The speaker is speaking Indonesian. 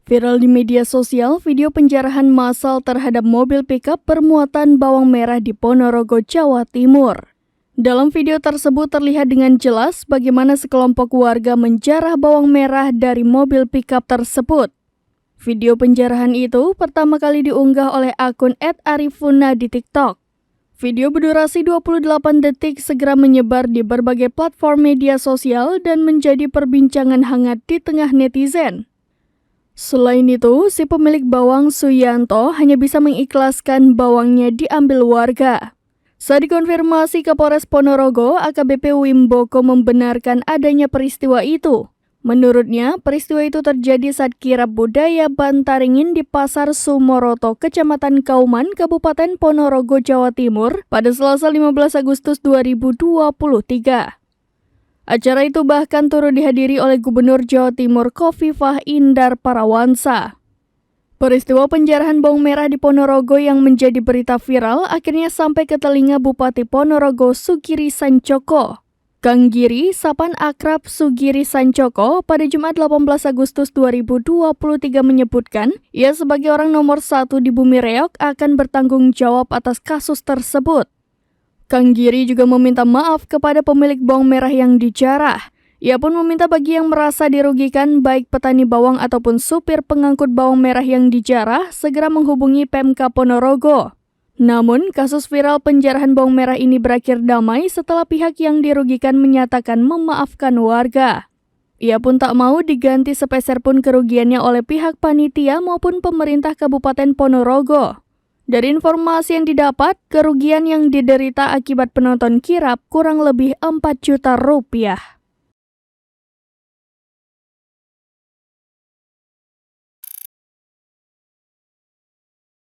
Viral di media sosial, video penjarahan massal terhadap mobil pickup bermuatan bawang merah di Ponorogo, Jawa Timur. Dalam video tersebut terlihat dengan jelas bagaimana sekelompok warga menjarah bawang merah dari mobil pickup tersebut. Video penjarahan itu pertama kali diunggah oleh akun @arifuna di TikTok. Video berdurasi 28 detik segera menyebar di berbagai platform media sosial dan menjadi perbincangan hangat di tengah netizen. Selain itu, si pemilik bawang Suyanto hanya bisa mengikhlaskan bawangnya diambil warga. Saat dikonfirmasi ke Polres Ponorogo, AKBP Wimboko membenarkan adanya peristiwa itu. Menurutnya, peristiwa itu terjadi saat kirab budaya Bantaringin di Pasar Sumoroto, Kecamatan Kauman, Kabupaten Ponorogo, Jawa Timur, pada Selasa 15 Agustus 2023. Acara itu bahkan turut dihadiri oleh Gubernur Jawa Timur Khofifah Indar Parawansa. Peristiwa penjarahan bawang merah di Ponorogo yang menjadi berita viral akhirnya sampai ke telinga Bupati Ponorogo Sugiri Sancoko. Kang Giri, sapaan akrab Sugiri Sancoko, pada Jumat 18 Agustus 2023 menyebutkan ia sebagai orang nomor 1 di Bumi Reok akan bertanggung jawab atas kasus tersebut. Kang Giri juga meminta maaf kepada pemilik bawang merah yang dijarah. Ia pun meminta bagi yang merasa dirugikan baik petani bawang ataupun supir pengangkut bawang merah yang dijarah segera menghubungi Pemkab Ponorogo. Namun, kasus viral penjarahan bawang merah ini berakhir damai setelah pihak yang dirugikan menyatakan memaafkan warga. Ia pun tak mau diganti sepeser pun kerugiannya oleh pihak panitia maupun pemerintah Kabupaten Ponorogo. Dari informasi yang didapat, kerugian yang diderita akibat penonton kirap kurang lebih 4 juta rupiah.